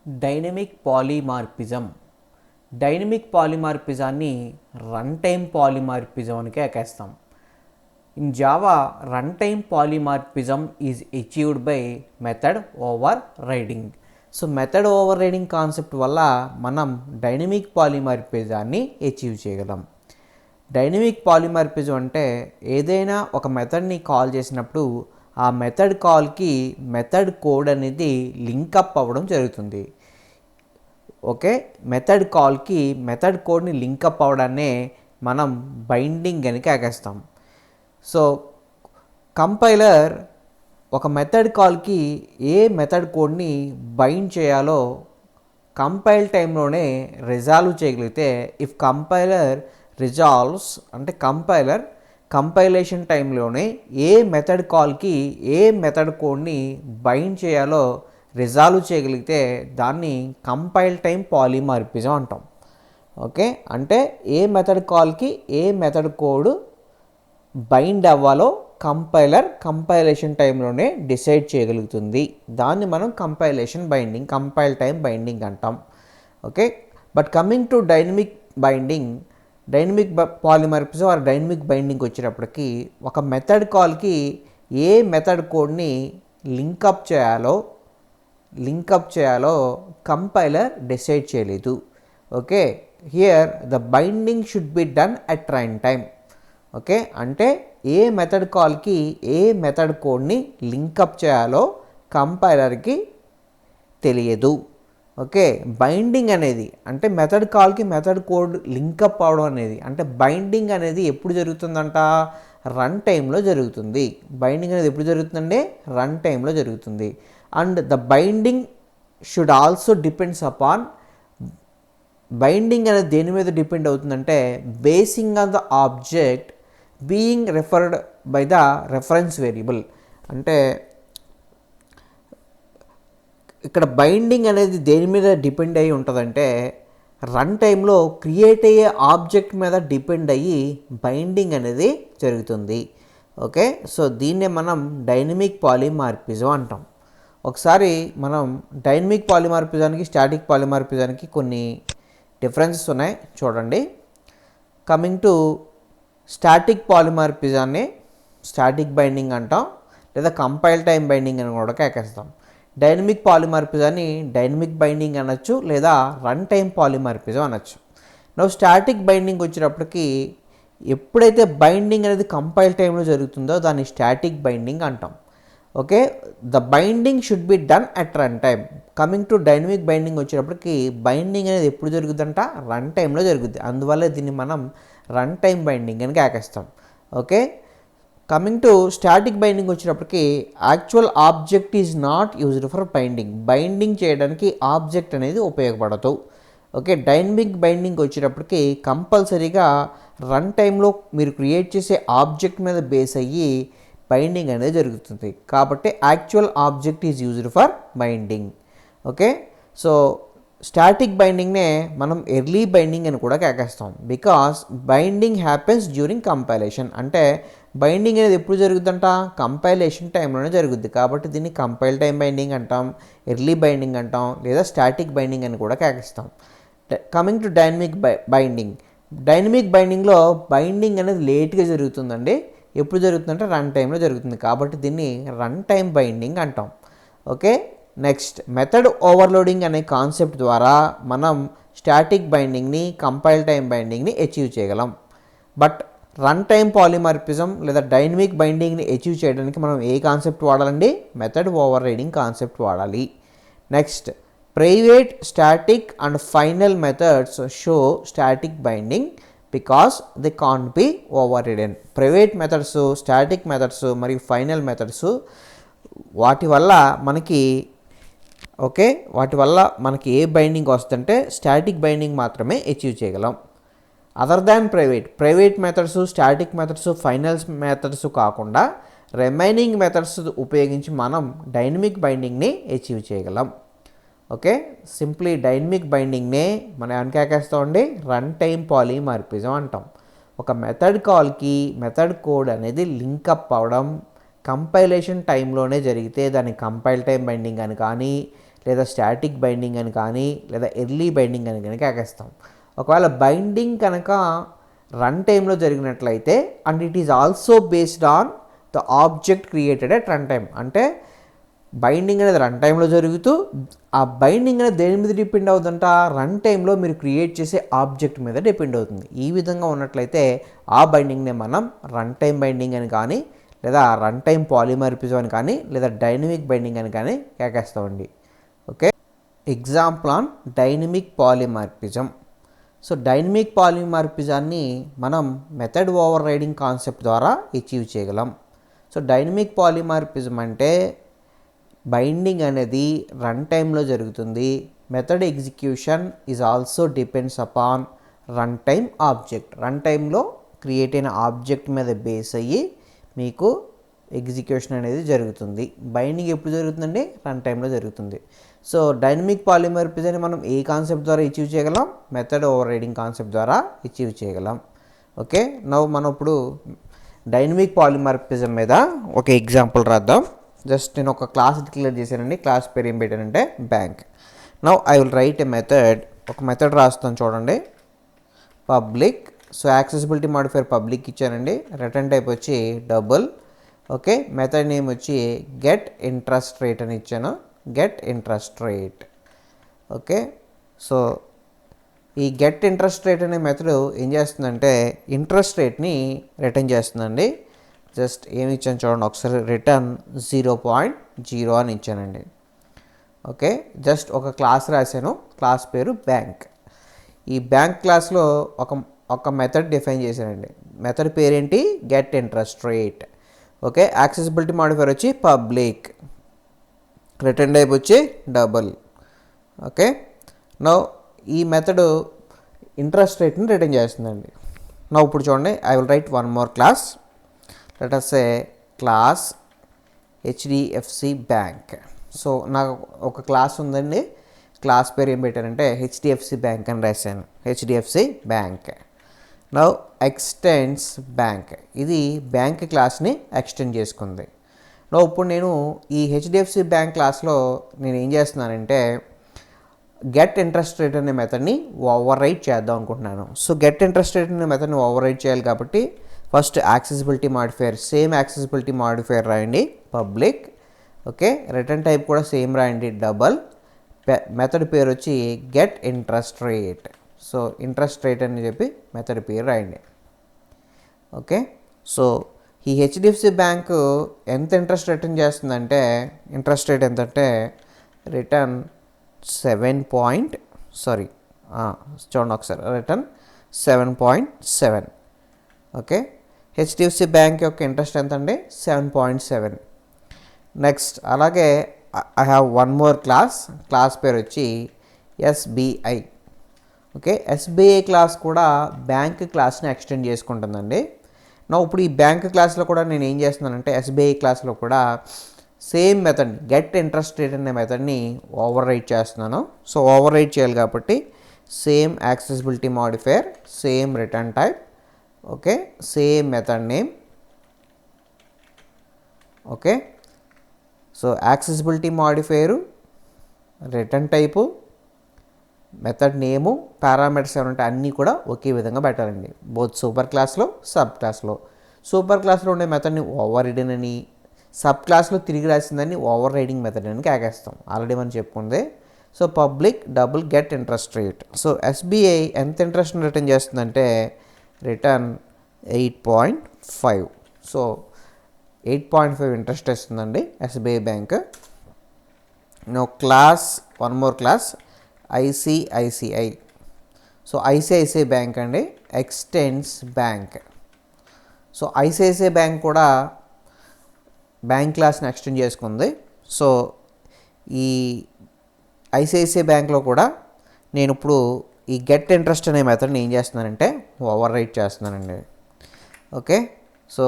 Dynamic polymorphism. Dynamic పాలిమార్ఫిజాన్ని run time polymorphism అనికి ఎక్కేస్తాం. In Java run time polymorphism is achieved by method overriding. So method overriding concept వల్ల మనం dynamic పాలిమార్ఫిజాన్ని achieve చేయగలం. Dynamic polymorphism అంటే ఏదైనా ఒక మెథడ్ని కాల్ చేసినప్పుడు ఆ మెథడ్ కాల్కి మెథడ్ కోడ్ అనేది లింకప్ అవ్వడం జరుగుతుంది. ఓకే, మెథడ్ కాల్కి మెథడ్ కోడ్ని లింకప్ అవ్వడాన్నే మనం బైండింగ్ అని ఎక్కేస్తాం. సో కంపైలర్ ఒక మెథడ్ కాల్కి ఏ మెథడ్ కోడ్ని బైండ్ చేయాలో కంపైల్ టైంలోనే రిజాల్వ్ చేయగలిగితే, ఇఫ్ కంపైలర్ రిజాల్వ్స్ అంటే కంపైలేషన్ టైంలోనే ఏ మెథడ్ కాల్కి ఏ మెథడ్ కోడ్ని బైండ్ చేయాలో రిజాల్వ్ చేయగలిగితే దాన్ని కంపైల్ టైం పాలిమార్ఫిజం అంటాం. ఓకే, అంటే ఏ మెథడ్ కాల్కి ఏ మెథడ్ కోడ్ బైండ్ అవ్వాలో కంపైలేషన్ టైంలోనే డిసైడ్ చేయగలుగుతుంది. దాన్ని మనం కంపైల్ టైం బైండింగ్ అంటాం. Okay, but coming to dynamic polymorphism or dynamic binding వచ్చేటప్పటికి ఒక మెథడ్ కాల్కి ఏ మెథడ్ కోడ్ని లింకప్ చేయాలో కంపైలర్ డిసైడ్ చేయలేదు. Okay, here the binding should be done at run time. Okay, అంటే ఏ మెథడ్ కాల్కి ఏ మెథడ్ కోడ్ని లింకప్ చేయాలో కంపైలర్కి తెలియదు. ఓకే, బైండింగ్ అనేది అంటే మెథడ్ కాల్కి మెథడ్ కోడ్ లింకప్ అవడం అనేది, అంటే బైండింగ్ అనేది ఎప్పుడు జరుగుతుందంట? రన్ టైంలో జరుగుతుంది. బైండింగ్ అనేది ఎప్పుడు జరుగుతుందంటే రన్ టైంలో జరుగుతుంది. And the binding should also depends upon, binding అనేది దేని మీద డిపెండ్ అవుతుందంటే basing on the object being referred by the reference variable. అంటే ఇక్కడ బైండింగ్ అనేది దేని మీద డిపెండ్ అయ్యి ఉంటుందంటే రన్ టైంలో క్రియేట్ అయ్యే ఆబ్జెక్ట్ మీద డిపెండ్ అయ్యి బైండింగ్ అనేది జరుగుతుంది. ఓకే, సో దీన్నే మనం డైనమిక్ పాలిమార్ఫిజం అంటాం. ఒకసారి మనం డైనమిక్ పాలిమార్ఫిజానికి స్టాటిక్ పాలిమార్ఫిజానికి కొన్ని డిఫరెన్సెస్ ఉన్నాయి, చూడండి. కమింగ్ టు స్టాటిక్ పాలిమార్ఫిజాన్ని స్టాటిక్ బైండింగ్ అంటాం, లేదా కంపైల్ టైం బైండింగ్ అని కూడా ఎక్కేస్తాం. డైనమిక్ పాలిమార్ఫిజాన్ని డైనమిక్ బైండింగ్ అనొచ్చు, లేదా రన్ టైం పాలిమార్ఫిజం అనొచ్చు. నౌ స్టాటిక్ బైండింగ్ వచ్చేటప్పటికి ఎప్పుడైతే బైండింగ్ అనేది కంపైల్ టైంలో జరుగుతుందో దాన్ని స్టాటిక్ బైండింగ్ అంటాం. Okay, the binding should be done at run time. Coming to dynamic binding వచ్చేటప్పటికి బైండింగ్ అనేది ఎప్పుడు జరుగుతుందంట? రన్ టైంలో జరుగుద్ది. అందువల్ల దీన్ని మనం రన్ టైం బైండింగ్ అని కేకేస్తాం. Okay, coming to static binding వచ్చినప్పటికీ actual object is not used for binding చేయడానికి ఆబ్జెక్ట్ అనేది ఉపయోగపడదు. ఓకే, డైనమిక్ బైండింగ్ వచ్చేటప్పటికి కంపల్సరీగా రన్ టైంలో మీరు క్రియేట్ చేసే ఆబ్జెక్ట్ మీద బేస్ అయ్యి బైండింగ్ అనేది జరుగుతుంది. కాబట్టి actual object is used for binding. Okay, so static బైండింగ్నే మనం ఎర్లీ బైండింగ్ అని కూడా కేకేస్తాం. Because binding happens during compilation. అంటే బైండింగ్ అనేది ఎప్పుడు జరుగుతుందంట? కంపైలేషన్ టైంలోనే జరుగుద్ది. కాబట్టి దీన్ని కంపైల్ టైం బైండింగ్ అంటాం, ఎర్లీ బైండింగ్ అంటాం, లేదా స్టాటిక్ బైండింగ్ అని కూడా కేకేస్తాం. కమింగ్ టు డైనమిక్ బైండింగ్లో బైండింగ్ అనేది లేట్గా జరుగుతుందండి. ఎప్పుడు జరుగుతుందంటే రన్ టైంలో జరుగుతుంది. కాబట్టి దీన్ని రన్ టైం బైండింగ్ అంటాం. ఓకే, నెక్స్ట్ మెథడ్ ఓవర్లోడింగ్ అనే కాన్సెప్ట్ ద్వారా మనం స్టాటిక్ బైండింగ్ని కంపైల్ టైం బైండింగ్ని అచీవ్ చేయగలం. బట్ రన్ టైం పాలిమార్ఫిజం లేదా డైనమిక్ బైండింగ్ని అచీవ్ చేయడానికి మనం ఏ కాన్సెప్ట్ వాడాలండి? మెథడ్ ఓవర్ రైడింగ్ కాన్సెప్ట్ వాడాలి. Next private, static and final methods show static binding because they can't be overridden. Private methods, static methods మరియు final methods వాటి వల్ల మనకి ఏ బైండింగ్ వస్తుందంటే స్టాటిక్ బైండింగ్ మాత్రమే అచీవ్ చేయగలం. Other than private methods, static methods, finals methods కాకుండా remaining methods ఉపయోగించి మనం డైనమిక్ బైండింగ్ని అచీవ్ చేయగలం. ఓకే, సింప్లీ డైనమిక్ బైండింగ్నే మనం ఏమనికేస్తామండి? రన్ టైం పాలిమార్ఫిజం అంటాం. ఒక మెథడ్ కాల్కి మెథడ్ కోడ్ అనేది లింకప్ అవ్వడం కంపైలేషన్ టైంలోనే జరిగితే దాన్ని కంపైల్ టైం బైండింగ్ అని కానీ, లేదా స్టాటిక్ బైండింగ్ అని కానీ లేదా ఎర్లీ బైండింగ్ అని కనుక ఎగేస్తాం. ఒకవేళ బైండింగ్ కనుక రన్ టైంలో జరిగినట్లయితే and it is also based on the object created at run time. అంటే బైండింగ్ అనేది రన్ టైంలో జరుగుతూ ఆ బైండింగ్ అనేది దేని మీద డిపెండ్ అవుతుందంట, రన్ టైంలో మీరు క్రియేట్ చేసే ఆబ్జెక్ట్ మీద డిపెండ్ అవుతుంది. ఈ విధంగా ఉన్నట్లయితే ఆ బైండింగ్ని మనం రన్ టైం బైండింగ్ అని కానీ లేదా రన్ టైం పాలిమార్ఫిజం అని కానీ లేదా డైనమిక్ బైండింగ్ అని కానీ కేకేస్తామండి. Okay, example on dynamic polymorphism. So dynamic పాలిమార్ఫిజాన్ని మనం మెథడ్ ఓవర్ రైడింగ్ కాన్సెప్ట్ ద్వారా అచీవ్ చేయగలం. సో డైనమిక్ పాలిమార్ఫిజం అంటే బైండింగ్ అనేది రన్ టైంలో జరుగుతుంది. Method execution is also depends upon run time object. Run టైంలో క్రియేట్ అయిన ఆబ్జెక్ట్ మీద బేస్ అయ్యి మీకు ఎగ్జిక్యూషన్ అనేది జరుగుతుంది. బైండింగ్ ఎప్పుడు జరుగుతుందండి, రన్ టైంలో జరుగుతుంది. సో డైనమిక్ పాలిమార్ఫిజాన్ని మనం ఏ కాన్సెప్ట్ ద్వారా అచీవ్ చేయగలం, మెథడ్ ఓవర్ రైడింగ్ కాన్సెప్ట్ ద్వారా అచీవ్ చేయగలం. ఓకే, నవ్వు మనం ఇప్పుడు డైనమిక్ పాలిమార్ఫిజం మీద ఒక ఎగ్జాంపుల్ రాద్దాం. జస్ట్ నేను ఒక క్లాస్ డిక్లేర్ చేశానండి. క్లాస్ పేరు ఏం పెట్టానంటే bank. Now I will write a method. ఒక మెథడ్ రాస్తాను చూడండి, public. So accessibility modifier public ఇచ్చానండి. రిటర్న్ టైప్ వచ్చి డబుల్. ఓకే, మెథడ్ నేమ్ వచ్చి గెట్ ఇంట్రెస్ట్ రేట్ అని ఇచ్చాను. Get interest rate. Okay, so ఈ గెట్ ఇంట్రెస్ట్ రేట్ అనే మెథడ్ ఏం చేస్తుందంటే ఇంట్రెస్ట్ రేట్ని రిటర్న్ చేస్తుందండి. జస్ట్ ఏమి ఇచ్చాను చూడండి ఒకసారి, రిటర్న్ 0.0 అని ఇచ్చానండి. ఓకే, జస్ట్ ఒక క్లాస్ రాశాను, క్లాస్ పేరు బ్యాంక్. ఈ బ్యాంక్ క్లాస్లో ఒక మెథడ్ డిఫైన్ చేశానండి. మెథడ్ పేరేంటి, get interest rate. Okay, accessibility modifier వచ్చి పబ్లిక్. రిటర్న్ టైప్ వచ్చి డబుల్. ఓకే, నౌ ఈ మెథడ్ ఇంట్రెస్ట్ రేట్ని రిటర్న్ చేస్తుందండి. నౌ ఇప్పుడు చూడండి, I will right one more class. Let us say class HDFC bank. So నాకు ఒక క్లాస్ ఉందండి. క్లాస్ పేరు ఏం పెట్టానంటే HDFC బ్యాంక్ అని రాశాను. HDFC bank. Now extends bank. ఇది బ్యాంక్ క్లాస్ని ఎక్స్టెండ్ చేసుకుంది. నో ఇప్పుడు నేను ఈ HDFC బ్యాంక్ క్లాస్లో నేను ఏం చేస్తున్నానంటే గెట్ ఇంట్రెస్ట్ రేట్ అనే మెథడ్ని ఓవర్ రైట్ చేద్దాం అనుకుంటున్నాను. సో గెట్ ఇంట్రెస్ట్ రేట్ అనే మెథడ్ని ఓవర్ రైట్ చేయాలి కాబట్టి first accessibility modifier, same accessibility modifier రాయండి పబ్లిక్. ఓకే, రిటర్న్ టైప్ కూడా సేమ్ రాయండి డబల్. మెథడ్ పేరు వచ్చి get interest rate. So interest rate అని చెప్పి మెథడ్ పేరు రాయండి. ఓకే, సో ఈ HDFC బ్యాంకు ఎంత ఇంట్రెస్ట్ రిటర్న్ చేస్తుందంటే ఇంట్రెస్ట్ రేట్ ఎంతంటే రిటర్న్ 7. చూడండి ఒకసారి, రిటర్న్ 7.7. ఓకే, HDFC బ్యాంక్ యొక్క ఇంట్రెస్ట్ ఎంత అండి, 7.7. నెక్స్ట్ అలాగే I have one more class పేరు వచ్చి SBI. ఓకే, SBI క్లాస్ కూడా బ్యాంక్ క్లాస్ని ఎక్స్టెండ్ చేసుకుంటుందండి. నా ఇప్పుడు ఈ బ్యాంక్ క్లాస్లో కూడా నేను ఏం చేస్తున్నానంటే SBI క్లాస్లో కూడా same method get interest rate అనే మెథడ్ని ఓవర్ రైట్ చేస్తున్నాను. సో ఓవర్ రైట్ చేయాలి కాబట్టి same accessibility modifier, same return type. Okay, same method name. Okay, so accessibility modifier, return type, method name, parameters ఏమంటే అన్నీ కూడా ఒకే విధంగా పెట్టాలండి. బోత్ సూపర్ క్లాస్లో సబ్ క్లాస్లో. సూపర్ క్లాస్లో ఉండే మెథడ్ని ఓవర్ రైడింగ్ అని, సబ్ క్లాస్లో తిరిగి రాసిందని ఓవర్ రైడింగ్ మెథడ్ అని కేకేస్తాం. ఆల్రెడీ మనం చెప్పుకుంది. So public double get interest rate. So SBI ఎంత ఇంట్రెస్ట్ని రిటర్న్ చేస్తుందంటే రిటర్న్ 8.5. సో 8.5 ఇంట్రెస్ట్ ఇస్తుందండి SBI bank. No class, one more class ICICI. So ICICI bank అండి, extends bank. So ICICI bank కూడా బ్యాంక్ క్లాస్ని ఎక్స్టెండ్ చేసుకుంది. సో ఈ ICICI బ్యాంక్లో కూడా నేను ఇప్పుడు ఈ గెట్ ఇంట్రెస్ట్ అనే మెథడ్ని ఏం చేస్తున్నానంటే ఓవర్ రైట్ చేస్తున్నానండి. ఓకే, సో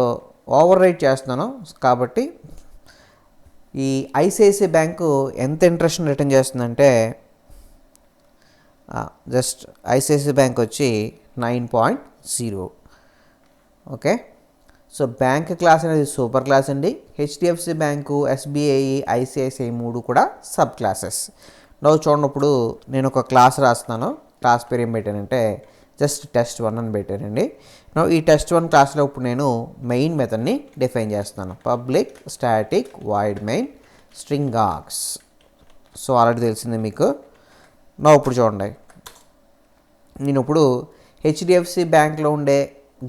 ఓవర్ రైట్ చేస్తున్నాను కాబట్టి ఈ ICICI బ్యాంకు ఎంత ఇంట్రెస్ట్ని రిటర్న్ చేస్తుందంటే జస్ట్ ICICI బ్యాంక్ వచ్చి 9.0. ఓకే, సో బ్యాంక్ క్లాస్ అనేది సూపర్ క్లాస్ అండి. హెచ్డిఎఫ్సి బ్యాంకు, ఎస్బీఐ, ఐసిఐసిఐ మూడు కూడా సబ్ క్లాసెస్. నువ్వు చూడనప్పుడు నేను ఒక క్లాస్ రాస్తున్నాను. క్లాస్ పేరు ఏం పెట్టానంటే జస్ట్ టెస్ట్ 1 అని పెట్టానండి. ఈ టెస్ట్ 1 క్లాస్లో ఇప్పుడు నేను మెయిన్ మెథడ్ని డిఫైన్ చేస్తున్నాను. Public static void main string args. So already తెలిసింది మీకు. ఇప్పుడు చూడండి, నేను ఇప్పుడు హెచ్డిఎఫ్సి బ్యాంక్లో ఉండే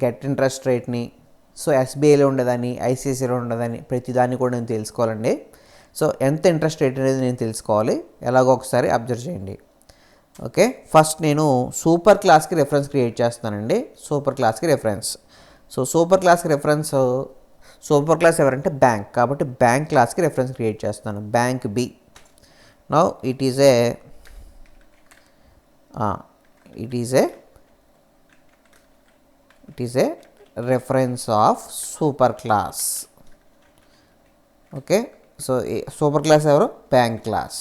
గెట్ ఇంట్రెస్ట్ రేట్ని, సో ఎస్బీఐలో ఉండేదాన్ని, ఐసిఐసిఐలో ఉండేదాన్ని, ప్రతిదాన్ని కూడా నేను తెలుసుకోవాలండి. సో ఎంత ఇంట్రెస్ట్ రేట్ అనేది నేను తెలుసుకోవాలి. ఎలాగో ఒకసారి అబ్జర్వ్ చేయండి. ఓకే, ఫస్ట్ నేను సూపర్ క్లాస్కి రెఫరెన్స్ క్రియేట్ చేస్తానండి. సూపర్ క్లాస్కి రెఫరెన్స్. సో సూపర్ క్లాస్కి రెఫరెన్స్, సూపర్ క్లాస్ ఎవరంటే బ్యాంక్, కాబట్టి బ్యాంక్ క్లాస్కి రెఫరెన్స్ క్రియేట్ చేస్తాను. Bank B. Now it is a reference of super class. Okay, so super class ఎవరు? Bank class.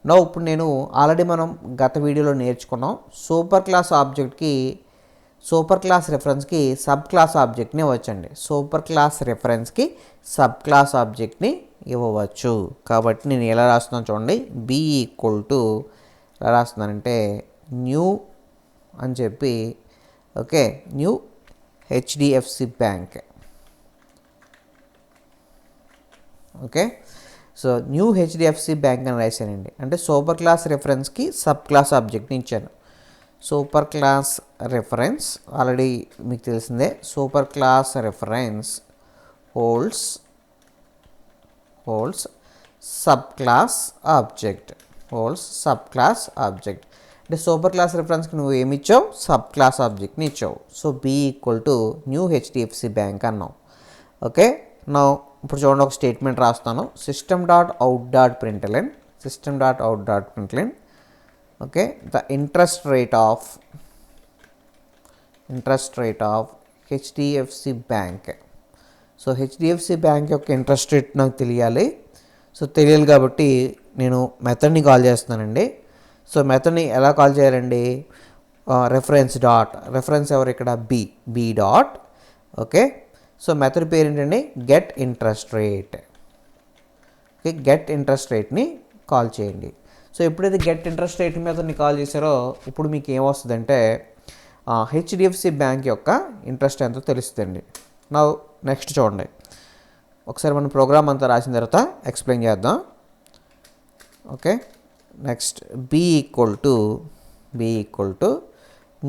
ఇప్పుడు నేను ఆల్రెడీ మనం గత వీడియోలో నేర్చుకున్నాం. సూపర్ క్లాస్ ఆబ్జెక్ట్కి, సూపర్ క్లాస్ రెఫరెన్స్కి సబ్ క్లాస్ ఆబ్జెక్ట్ని ఇవ్వచ్చండి. సూపర్ క్లాస్ రెఫరెన్స్కి సబ్ క్లాస్ ఆబ్జెక్ట్ని ఇవ్వవచ్చు. కాబట్టి నేను ఎలా రాస్తున్నాను చూడండి. బి ఈక్వల్ టు ఎలా రాస్తున్నానంటే న్యూ అని చెప్పి, okay, new HDFC bank. Okay, so new HDFC bank అని రాశానండి. అంటే సూపర్ క్లాస్ రెఫరెన్స్కి సబ్ క్లాస్ ఆబ్జెక్ట్ని ఇచ్చాను. సూపర్ క్లాస్ రెఫరెన్స్ ఆల్రెడీ మీకు తెలిసిందే. Super class reference holds sub class object. అంటే సూపర్ క్లాస్ రెఫరెన్స్కి నువ్వు ఏమి ఇచ్చావు? సబ్ క్లాస్ ఆబ్జెక్ట్ని ఇచ్చావు. So B equal to new HDFC bank అన్నావు. ఓకే, ఇప్పుడు చూడండి, ఒక స్టేట్మెంట్ రాస్తాను. System dot out dot println, okay, the interest rate of HDFC bank. So HDFC bank యొక్క ఇంట్రెస్ట్ రేట్ నాకు తెలియాలి. సో తెలియాలి కాబట్టి నేను మెథడ్ని కాల్ చేస్తున్నానండి. సో మెథడ్ని ఎలా కాల్ చేయాలండి? రెఫరెన్స్ ఎవరు ఇక్కడ? B dot. Okay, so method పేరు ఏంటండి? Get interest rate. Okay, get interest రేట్ని కాల్ చేయండి. సో ఎప్పుడైతే గెట్ ఇంట్రెస్ట్ రేట్ మెథడ్ని కాల్ చేశారో ఇప్పుడు మీకు ఏమొస్తుందంటే హెచ్డిఎఫ్సి బ్యాంక్ యొక్క ఇంట్రెస్ట్ ఎంతో తెలుస్తుందండి. నెక్స్ట్ చూడండి, ఒకసారి మనం ప్రోగ్రామ్ అంతా రాసిన తర్వాత ఎక్స్ప్లెయిన్ చేద్దాం. Okay, next B equal to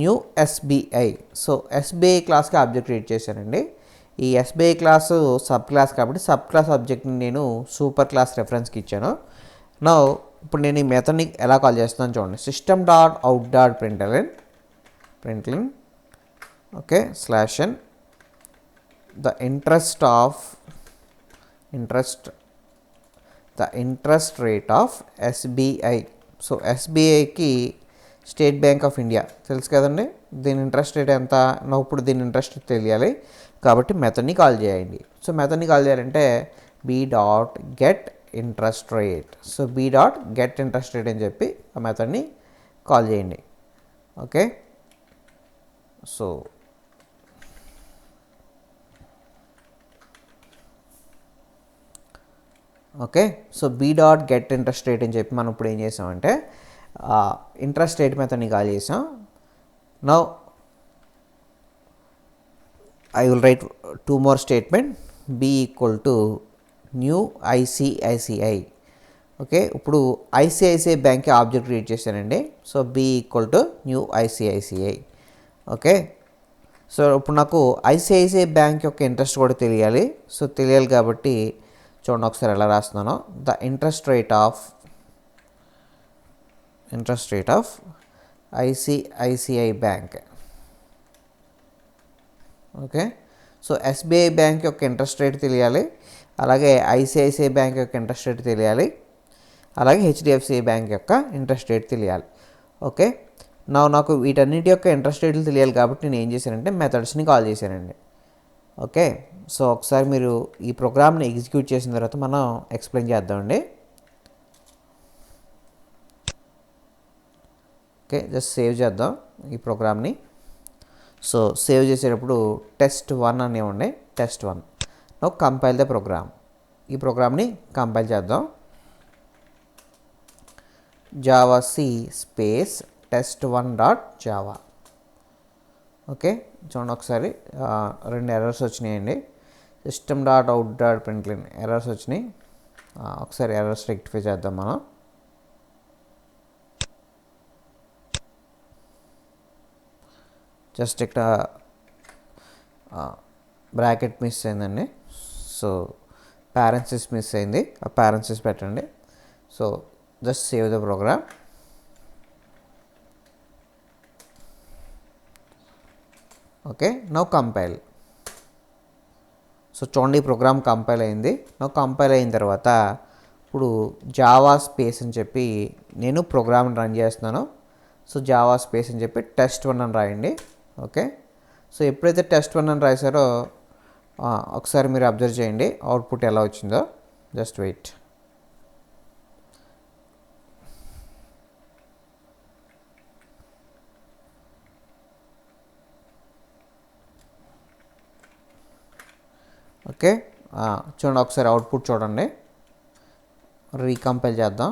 new SBI. So SBI క్లాస్కి ఆబ్జెక్ట్ క్రియేట్ చేశానండి. ఈ ఎస్బీఐ క్లాసు సబ్ క్లాస్ కాబట్టి సబ్ క్లాస్ ఆబ్జెక్ట్ని నేను సూపర్ క్లాస్ రెఫరెన్స్కి ఇచ్చాను. ఇప్పుడు నేను ఈ మెథడ్ని ఎలా కాల్ చేస్తున్నాను చూడండి. System dot out dot println, okay, /n the interest rate of SBI. So ఎస్బీఐకి స్టేట్ బ్యాంక్ ఆఫ్ ఇండియా తెలుసు కదండి. దీని ఇంట్రెస్ట్ రేట్ ఎంత? ఇప్పుడు దీని ఇంట్రెస్ట్ తెలియాలి కాబట్టి మెథడ్ని కాల్ చేయండి. సో మెథడ్ని కాల్ చేయాలంటే B dot get interest rate. So B dot get interest rate అని చెప్పి ఆ మెథడ్ని కాల్ చేయండి. Okay, so B dot get interest rate అని చెప్పి మనం ఇప్పుడు ఏం చేసామంటే ఇంట్రెస్ట్ రేట్ మెథడ్ని కాల్ చేసాం. Now I will write two more statement. B equal to new ICICI. Okay, ఇప్పుడు ఐసిఐసిఐ బ్యాంక్కి ఆబ్జెక్ట్ క్రియేట్ చేశానండి. So B equal to new ICICI. Okay, so ఇప్పుడు నాకు ఐసిఐసిఐ బ్యాంక్ యొక్క ఇంట్రెస్ట్ కూడా తెలియాలి. సో తెలియాలి కాబట్టి చూడండి ఒకసారి ఎలా రాస్తున్నాను. The interest rate of ICICI bank. Okay, so SBI bank యొక్క ఇంట్రెస్ట్ రేట్ తెలియాలి, అలాగే ఐసిఐసిఐ బ్యాంక్ యొక్క ఇంట్రెస్ట్ రేట్ తెలియాలి, అలాగే హెచ్డిఎఫ్సి బ్యాంక్ యొక్క ఇంట్రెస్ట్ రేట్ తెలియాలి. ఓకే, నాకు వీటన్నిటి యొక్క ఇంట్రెస్ట్ రేట్లు తెలియాలి కాబట్టి నేను ఏం చేశానంటే మెథడ్స్ని కాల్ చేశానండి. ఓకే, సో ఒకసారి మీరు ఈ ప్రోగ్రామ్ని ఎగ్జిక్యూట్ చేసిన తర్వాత మనం ఎక్స్ప్లెయిన్ చేద్దామండి. ఓకే, జస్ట్ సేవ్ చేద్దాం ఈ ప్రోగ్రామ్ని. సో సేవ్ చేసేటప్పుడు test1 అని ఇవ్వండి. test1. Now compile the program. ఈ ప్రోగ్రామ్ని కంపైల్ చేద్దాం. Java C space test1.java. Okay, చూడండి ఒకసారి రెండు ఎర్రర్స్ వచ్చినాయండి. system.out.println ఎర్రర్స్ వచ్చినాయి. ఒకసారి ఎర్రర్స్ రెక్టిఫై చేద్దాం మనం. జస్ట్ ఇక్కడ బ్రాకెట్ మిస్ అయిందండి. సో పారెన్సిస్ మిస్ అయింది, ఆ పారెన్సిస్ పెట్టండి. So just save the program. Okay, now compile. So చూడండి ప్రోగ్రామ్ కంపైల్ అయింది. నౌ కంపైల్ అయిన తర్వాత ఇప్పుడు జావా స్పేస్ అని చెప్పి నేను ప్రోగ్రామ్ రన్ చేస్తున్నాను. సో జావా స్పేస్ అని చెప్పి test1 అని రాయండి. ఓకే, సో ఎప్పుడైతే test1 అని రాశారో ఒకసారి మీరు అబ్జర్వ్ చేయండి అవుట్పుట్ ఎలా వచ్చిందో. Just wait. ఓకే, చూడండి ఒకసారి అవుట్పుట్ చూడండి. రీకంపైల్ చేద్దాం.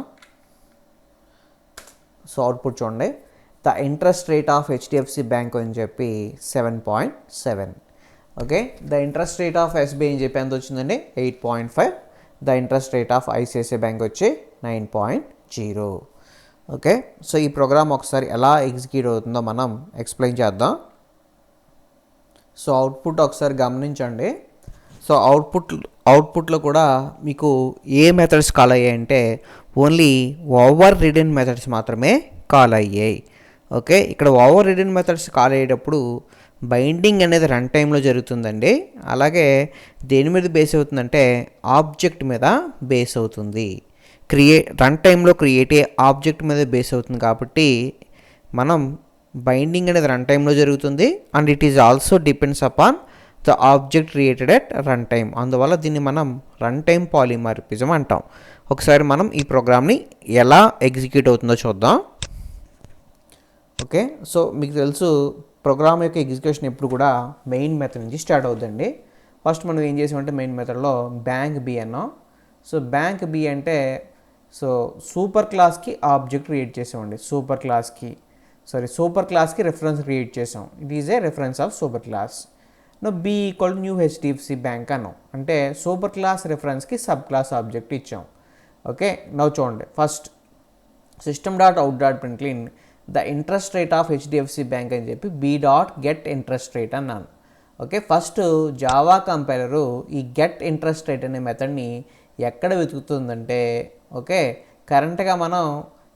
సో అవుట్పుట్ చూడండి. The interest rate of HDFC bank అని చెప్పి 7.7. Okay, the interest rate of SBI అని చెప్పి ఎంత వచ్చిందండి 8.5. The interest rate of ICICI bank వచ్చి 9.0. ఓకే, సో ఈ ప్రోగ్రామ్ ఒకసారి ఎలా ఎగ్జిక్యూట్ అవుతుందో మనం ఎక్స్ప్లెయిన్ చేద్దాం. సో అవుట్పుట్ ఒకసారి గమనించండి. సో అవుట్పుట్లో కూడా మీకు ఏ మెథడ్స్ కాల్ అయ్యాయంటే ఓన్లీ ఓవర్ రిడెన్ మెథడ్స్ మాత్రమే కాల్ అయ్యాయి. ఓకే, ఇక్కడ ఓవర్ రిడెన్ మెథడ్స్ కాల్ అయ్యేటప్పుడు బైండింగ్ అనేది రన్ టైంలో జరుగుతుందండి. అలాగే దేని మీద బేస్ అవుతుందంటే ఆబ్జెక్ట్ మీద బేస్ అవుతుంది. రన్ టైంలో క్రియేట్ అయ్యే ఆబ్జెక్ట్ మీద బేస్ అవుతుంది కాబట్టి మనం బైండింగ్ అనేది రన్ టైంలో జరుగుతుంది. And it is also depends upon the object created at run time. అందువల్ల దీన్ని మనం రన్ టైమ్ పాలిమార్ఫిజం అంటాం. ఒకసారి మనం ఈ ప్రోగ్రామ్ని ఎలా ఎగ్జిక్యూట్ అవుతుందో చూద్దాం. ఓకే, సో మీకు తెలుసు ప్రోగ్రామ్ యొక్క ఎగ్జిక్యూషన్ ఎప్పుడు కూడా మెయిన్ మెథడ్ నుంచి స్టార్ట్ అవుతుందండి. ఫస్ట్ మనం ఏం చేసామంటే మెయిన్ మెథడ్లో బ్యాంక్ బి అన్నాం. సో బ్యాంక్ బి అంటే సో సూపర్ క్లాస్కి ఆబ్జెక్ట్ క్రియేట్ చేసామండి. సూపర్ క్లాస్కి రెఫరెన్స్ క్రియేట్ చేసాం. It is a reference of super class. No B equal new HDFC bank అన్నాం. అంటే సూపర్ క్లాస్ రెఫరెన్స్కి సబ్ క్లాస్ ఆబ్జెక్ట్ ఇచ్చాం. ఓకే, నవ్వు చూడండి. First system.out.println the interest rate of HDFC bank అని చెప్పి b.get ఇంట్రెస్ట్ రేట్ అన్నాను. ఓకే, ఫస్ట్ జావా కంపైలరు ఈ గెట్ ఇంట్రెస్ట్ రేట్ అనే మెథడ్ని ఎక్కడ వెతుకుతుందంటే ఓకే కరెంట్గా మనం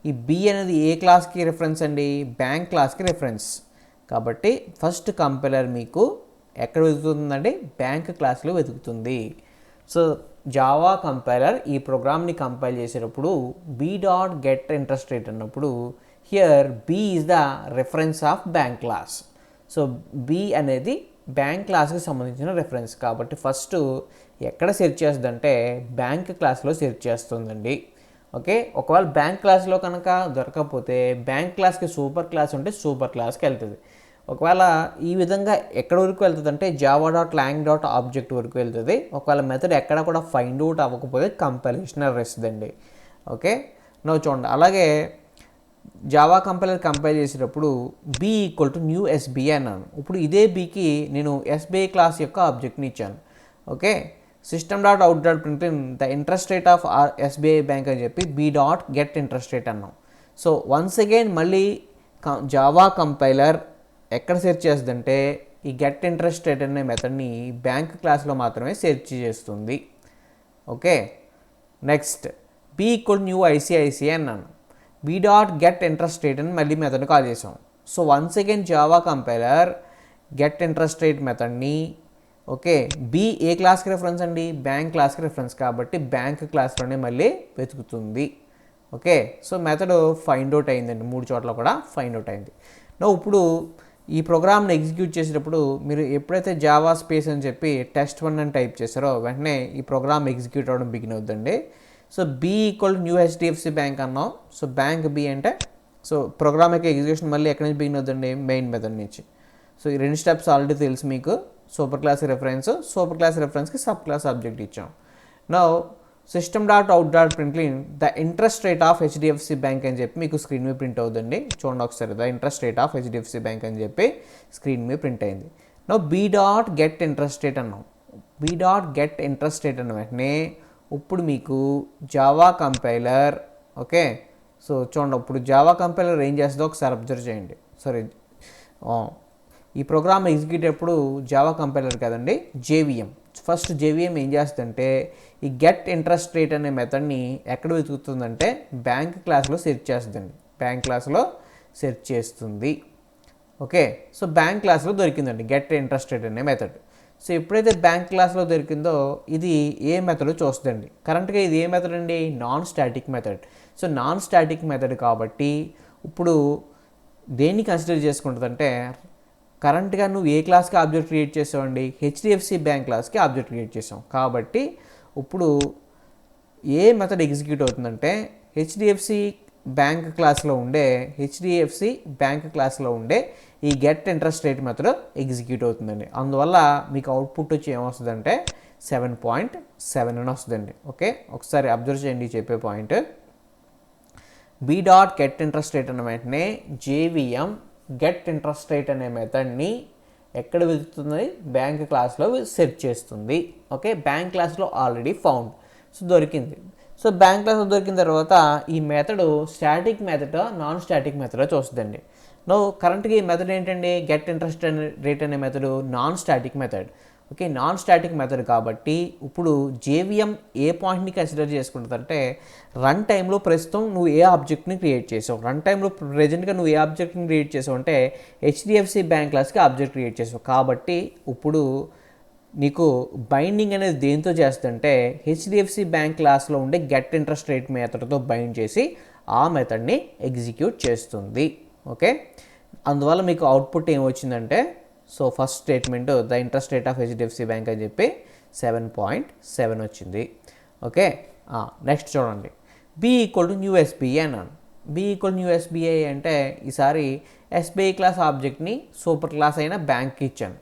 ఈ బి అనేది ఏ క్లాస్కి రిఫరెన్స్ అండి, బ్యాంక్ క్లాస్కి రిఫరెన్స్. కాబట్టి ఫస్ట్ కంపైలర్ మీకు ఎక్కడ వెతుకుతుందండి, బ్యాంక్ క్లాస్లో వెతుకుతుంది. సో జావా కంపైలర్ ఈ ప్రోగ్రామ్ని కంపైల్ చేసేటప్పుడు b.get ఇంట్రెస్ట్ రేట్ అన్నప్పుడు here b is the reference of bank class. So b అనేది బ్యాంక్ క్లాస్కి సంబంధించిన రెఫరెన్స్ కాబట్టి ఫస్ట్ ఎక్కడ సెర్చ్ చేస్తుందంటే బ్యాంక్ క్లాస్లో సెర్చ్ చేస్తుందండి. ఓకే, ఒకవేళ బ్యాంక్ క్లాస్లో కనుక దొరకకపోతే బ్యాంక్ క్లాస్కి సూపర్ క్లాస్ ఉంటే సూపర్ క్లాస్కి వెళ్తుంది. ఒకవేళ ఈ విధంగా ఎక్కడ వరకు వెళ్తుంది అంటే java.lang.object వరకు వెళ్తుంది. ఒకవేళ మెథడ్ ఎక్కడ కూడా ఫైండ్ అవుట్ అవ్వకపోతే కంపైలేషన్ ఎర్రర్ ఇస్తుందండి. ఓకే, నువ్వు చూడండి. అలాగే జావా కంపైల్ చేసేటప్పుడు b equal to new SBI అన్నాను. ఇప్పుడు ఇదే బీకి నేను ఎస్బీఐ క్లాస్ యొక్క ఆబ్జెక్ట్ని ఇచ్చాను. Okay, system.out.println the interest rate of SBI bank అని చెప్పి b.get ఇంట్రెస్ట్ రేట్ అన్నాం. సో వన్స్ అగైన్ మళ్ళీ జావా కంపైలర్ ఎక్కడ సెర్చ్ చేస్తుందంటే ఈ గెట్ ఇంట్రెస్ట్ రేట్ అనే మెథడ్ని బ్యాంక్ క్లాస్లో మాత్రమే సెర్చ్ చేస్తుంది. Okay, next b equal new ICICI అన్నాను. b.get ఇంట్రెస్ట్ రేట్ అని మళ్ళీ మెథడ్ని కాల్ చేసాం. So once again Java compiler get interest rate మెథడ్ని ఓకే బి ఏ క్లాస్కి రెఫరెన్స్ అండి, బ్యాంక్ క్లాస్కి రెఫరెన్స్ కాబట్టి బ్యాంక్ క్లాస్లోనే మళ్ళీ వెతుకుతుంది. Okay, so method find out అయిందండి, 3 చోట్ల కూడా ఫైండ్ అవుట్ అయింది. ఇప్పుడు ఈ ప్రోగ్రామ్ని ఎగ్జిక్యూట్ చేసేటప్పుడు మీరు ఎప్పుడైతే జావా స్పేస్ అని చెప్పి test1 అని టైప్ చేస్తారో వెంటనే ఈ ప్రోగ్రామ్ ఎగ్జిక్యూట్ అవ్వడం బిగిన్ అవుతుందండి. So b equal new HDFC bank అన్నాం. సో బ్యాంక్ b అంటే సో ప్రోగ్రామ్ యొక్క ఎగ్జిక్యూషన్ మళ్ళీ ఎక్కడి నుంచి బిగిన్ అవుతుందండి, మెయిన్ మెథడ్ నుంచి. సో ఈ 2 స్టెప్స్ ఆల్రెడీ తెలుసు మీకు. సూపర్ క్లాస్ రెఫరెన్స్కి సబ్ క్లాస్ ఆబ్జెక్ట్ ఇచ్చాం. Now system.out.println the interest rate of HDFC bank అని చెప్పి మీకు స్క్రీన్ మీద ప్రింట్ అవుతుంది. చూడండి ఒకసారి, the interest rate of HDFC bank అని చెప్పి స్క్రీన్ మీద ప్రింట్ అయింది. నో b.get ఇంట్రెస్ట్ రేట్ అన్నాం. b.get ఇంట్రెస్ట్ రేట్ అన్న వెంటనే ఇప్పుడు మీకు జావా కంపైలర్, ఓకే, సో చూడండి ఇప్పుడు జావా కంపైలర్ ఏం చేస్తుందో ఒకసారి అబ్జర్వ్ చేయండి. సారీ, ఈ ప్రోగ్రామ్ ఎగ్జిక్యూట్ అప్పుడు జావా కంపైలర్ కదండి, జేవిఎం. ఫస్ట్ జేవిఎం ఏం చేస్తుందంటే ఈ గెట్ ఇంట్రెస్ట్ రేట్ అనే మెథడ్ని ఎక్కడ వెతుకుతుందంటే బ్యాంక్ క్లాస్లో సెర్చ్ చేస్తుందండి, బ్యాంక్ క్లాస్లో సెర్చ్ చేస్తుంది. ఓకే, సో బ్యాంక్ క్లాస్లో దొరికిందండి గెట్ ఇంట్రెస్ట్ రేట్ అనే మెథడ్. సో ఎప్పుడైతే బ్యాంక్ క్లాస్లో దొరికిందో ఇది ఏ మెథడ్ చూస్తుందండి. కరెంట్గా ఇది ఏ మెథడ్ అండి, non static method. So non static method కాబట్టి ఇప్పుడు దేన్ని కన్సిడర్ చేసుకుంటుందంటే కరెంట్గా నువ్వు ఏ క్లాస్కి ఆబ్జెక్ట్ క్రియేట్ చేసావండి, హెచ్డిఎఫ్సి బ్యాంక్ క్లాస్కి ఆబ్జెక్ట్ క్రియేట్ చేసాం కాబట్టి ఇప్పుడు ఏ మెథడ్ ఎగ్జిక్యూట్ అవుతుందంటే హెచ్డిఎఫ్సి బ్యాంక్ క్లాస్లో ఉండే ఈ get interest rate method execute అవుతుందండి. అందువల్ల మీకు అవుట్పుట్ వచ్చి ఏమొస్తుందంటే 7.7 అని వస్తుందండి. ఓకే, ఒకసారి అబ్జర్వ్ చేయండి చెప్పే పాయింట్. b.get ఇంట్రెస్ట్ రేట్ అన్న వెంటనే జేవిఎం గెట్ ఇంట్రెస్ట్ రేట్ అనే మెథడ్ని ఎక్కడ వెతుకుతుంది, బ్యాంక్ క్లాస్లో సెర్చ్ చేస్తుంది. ఓకే, బ్యాంక్ క్లాస్లో ఆల్రెడీ ఫౌండ్, సో దొరికింది. సో బ్యాంక్ క్లాస్లో దొరికిన తర్వాత ఈ method static method non static method చూస్తుందండి. నో కరెంట్గా ఈ మెథడ్ ఏంటండి, గెట్ ఇంట్రెస్ట్ రేట్ అనే method non static method. Okay, non static method కాబట్టి ఇప్పుడు జేవిఎం ఏ పాయింట్ని కన్సిడర్ చేసుకుంటుందంటే రన్ టైంలో ప్రస్తుతం నువ్వు ఏ ఆబ్జెక్ట్ని క్రియేట్ చేసావు, రన్ టైంలో ప్రెజెంట్గా నువ్వు ఏ ఆబ్జెక్ట్ని క్రియేట్ చేసావు అంటే హెచ్డిఎఫ్సి బ్యాంక్ క్లాస్కి ఆబ్జెక్ట్ క్రియేట్ చేసావు. కాబట్టి ఇప్పుడు నీకు బైండింగ్ అనేది దేంతో చేస్తుందంటే హెచ్డిఎఫ్సి బ్యాంక్ క్లాస్లో ఉండే గెట్ ఇంట్రెస్ట్ రేట్ మెథడ్తో బైండ్ చేసి ఆ మెథడ్ని ఎగ్జిక్యూట్ చేస్తుంది. ఓకే, అందువల్ల మీకు అవుట్పుట్ ఏమొచ్చిందంటే, so first statement the interest rate of HDFC bank అని చెప్పి 7.7 వచ్చింది. ఓకే, నెక్స్ట్ చూడండి, b=న్యూ ఎస్బీఐ అన్నాను. b=న్యూ ఎస్బీఐ అంటే ఈసారి ఎస్బీఐ క్లాస్ ఆబ్జెక్ట్ని సూపర్ క్లాస్ అయిన బ్యాంక్కి ఇచ్చాను.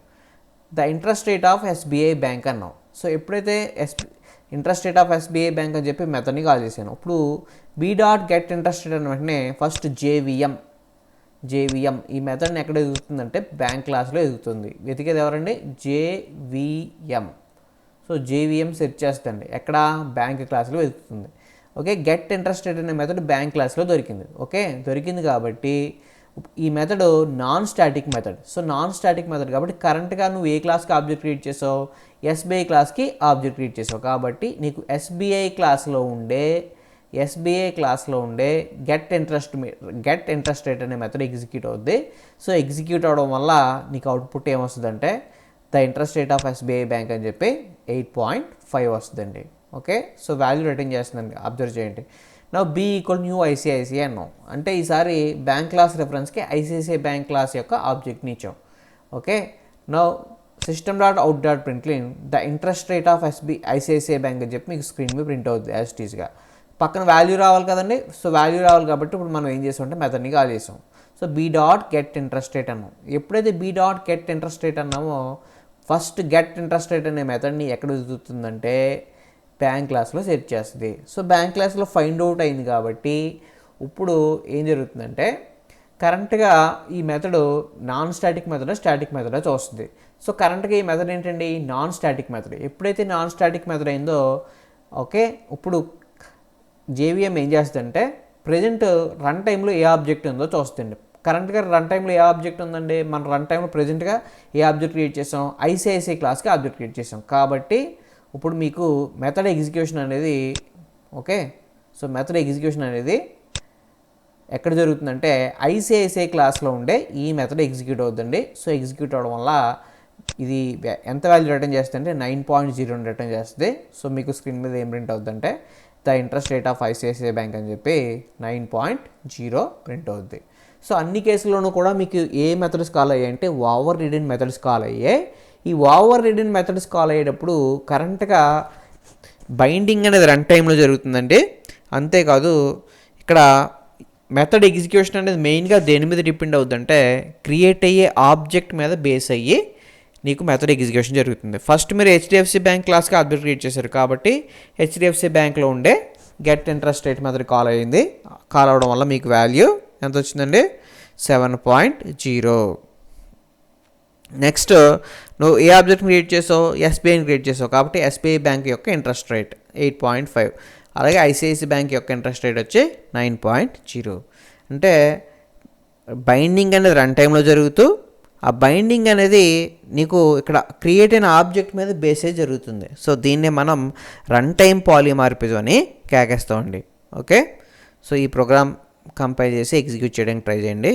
The interest rate of SBI bank అన్నాం. సో ఎప్పుడైతే interest rate of SBI bank అని చెప్పి మెథడ్ని కాల్ చేశాను, ఇప్పుడు b.get ఇంట్రెస్ట్ రేట్ అన్న వెంటనే ఫస్ట్ జేవిఎం ఈ మెథడ్ని ఎక్కడ ఎదుగుతుందంటే బ్యాంక్ క్లాస్లో ఎదుగుతుంది. వెతికేది ఎవరండి, జేవిఎం. సో జేవిఎం సెర్చ్ చేస్తుంది ఎక్కడ, బ్యాంక్ క్లాస్లో వెతుకుతుంది. ఓకే, గెట్ ఇంట్రెస్ట్ రేట్ అనే మెథడ్ బ్యాంక్ క్లాస్లో దొరికింది. ఓకే, దొరికింది కాబట్టి ఈ method non static method. So non static method కాబట్టి కరెంట్గా నువ్వు ఏ క్లాస్కి ఆబ్జెక్ట్ క్రియేట్ చేసావు, ఎస్బీఐ క్లాస్కి ఆబ్జెక్ట్ క్రియేట్ చేసావు కాబట్టి నీకు ఎస్బీఐ క్లాస్లో ఉండే గెట్ ఇంట్రెస్ట్ రేట్ అనే మెథడ్ ఎగ్జిక్యూట్ అవుద్ది. సో ఎగ్జిక్యూట్ అవడం వల్ల నీకు అవుట్పుట్ ఏమొస్తుందంటే the interest rate of SBI bank అని చెప్పి 8.5 వస్తుందండి. ఓకే, సో వాల్యూ రిటర్న్ చేస్తుందండి, అబ్జర్వ్ చేయండి. నా b=న్యూ ఐసిఐసిఐ అన్నాం అంటే ఈసారి బ్యాంక్ క్లాస్ రెఫరెన్స్కి ఐసిఐసిఐ బ్యాంక్ క్లాస్ యొక్క ఆబ్జెక్ట్ని ఇచ్చాం. ఓకే, నా system.out.println the interest rate of ICICI bank అని చెప్పి మీకు స్క్రీన్ మీద ప్రింట్ అవుతుంది యాజ్ ఇట్ ఈస్గా. పక్కన వాల్యూ రావాలి కదండి, సో వాల్యూ రావాలి కాబట్టి ఇప్పుడు మనం ఏం చేసామంటే మెథడ్ని కాల్ చేసాం. సో b.get ఇంట్రెస్ట్ రేట్ అన్నాం. ఎప్పుడైతే b.get ఇంట్రెస్ట్ రేట్ అన్నామో ఫస్ట్ గెట్ ఇంట్రెస్ట్ రేట్ అనే మెథడ్ని ఎక్కడ వెతుకుతుందంటే బ్యాంక్ క్లాస్లో సెర్చ్ చేస్తుంది. సో బ్యాంక్ క్లాస్లో ఫైండ్ అవుట్ అయింది కాబట్టి ఇప్పుడు ఏం జరుగుతుందంటే కరెంట్గా ఈ method non static method static method చూస్తుంది. సో కరెంట్గా ఈ మెథడ్ ఏంటండి, నాన్ స్టాటిక్ మెథడ్. ఎప్పుడైతే నాన్ స్టాటిక్ మెథడ్ అయిందో ఓకే, ఇప్పుడు జేవిఎం ఏం చేస్తుందంటే ప్రజెంట్ రన్ టైంలో ఏ ఆబ్జెక్ట్ ఉందో చూస్తుంది. కరెంట్గా రన్ టైంలో ఏ ఆబ్జెక్ట్ ఉందండి, మన రన్ టైంలో ప్రజెంట్గా ఏ ఆబ్జెక్ట్ క్రియేట్ చేసాం, ఐసిఐసిఐ క్లాస్కి ఆబ్జెక్ట్ క్రియేట్ చేసాం కాబట్టి ఇప్పుడు మీకు మెథడ్ ఎగ్జిక్యూషన్ అనేది ఓకే, సో మెథడ్ ఎగ్జిక్యూషన్ అనేది ఎక్కడ జరుగుతుందంటే ఐసిఐసిఐ క్లాస్లో ఉండే ఈ మెథడ్ ఎగ్జిక్యూట్ అవుతుందండి. సో ఎగ్జిక్యూట్ అవ్వడం వల్ల ఇది ఎంత వాల్యూ రిటర్న్ చేస్తుందంటే 9.0 రిటర్న్ చేస్తుంది. సో మీకు స్క్రీన్ మీద ఏం ప్రింట్ అవుతుందంటే the interest rate of ICICI bank అని చెప్పి 9.0 ప్రింట్ అవుతుంది. సో అన్ని కేసుల్లోనూ కూడా మీకు ఏ మెథడ్స్ కాల్ అయ్యాయి అంటే ఓవర్ రిడెన్ మెథడ్స్ కాల్ అయ్యాయి. ఈ ఓవర్ రిడెన్ మెథడ్స్ కాల్ అయ్యేటప్పుడు కరెంట్గా బైండింగ్ అనేది రన్ టైంలో జరుగుతుందండి. అంతేకాదు ఇక్కడ మెథడ్ ఎగ్జిక్యూషన్ అనేది మెయిన్గా దేని మీద డిపెండ్ అవుతుందంటే క్రియేట్ అయ్యే ఆబ్జెక్ట్ మీద బేస్ అయ్యి నీకు మెథడ్ ఎగ్జిక్యూషన్ జరుగుతుంది. ఫస్ట్ మీరు హెచ్డిఎఫ్సి బ్యాంక్ క్లాస్కి ఆబ్జెక్ట్ క్రియేట్ చేశారు కాబట్టి హెచ్డిఎఫ్సి బ్యాంక్లో ఉండే get interest rate method call అయ్యింది. కాల్ అవడం వల్ల మీకు వాల్యూ ఎంత వచ్చిందండి? 7.0. నెక్స్ట్ నువ్వు ఏ ఆబ్జెక్ట్ క్రియేట్ చేసావు? ఎస్బీఐని క్రియేట్ చేసావు కాబట్టి ఎస్బీఐ బ్యాంక్ యొక్క ఇంట్రెస్ట్ రేట్ 8.5. అలాగే ఐసిఐసి బ్యాంక్ యొక్క ఇంట్రెస్ట్ రేట్ వచ్చి 9.0. అంటే బైండింగ్ అనేది రన్ టైంలో జరుగుతూ ఆ బైండింగ్ అనేది నీకు ఇక్కడ క్రియేట్ అయిన ఆబ్జెక్ట్ మీద బేసే జరుగుతుంది. సో దీన్నే మనం రన్ టైం పాలిమార్ఫిజం అని కేకేస్తామండి. ఓకే, సో ఈ ప్రోగ్రామ్ కంపైల్ చేసి ఎగ్జిక్యూట్ చేయడానికి ట్రై చేయండి.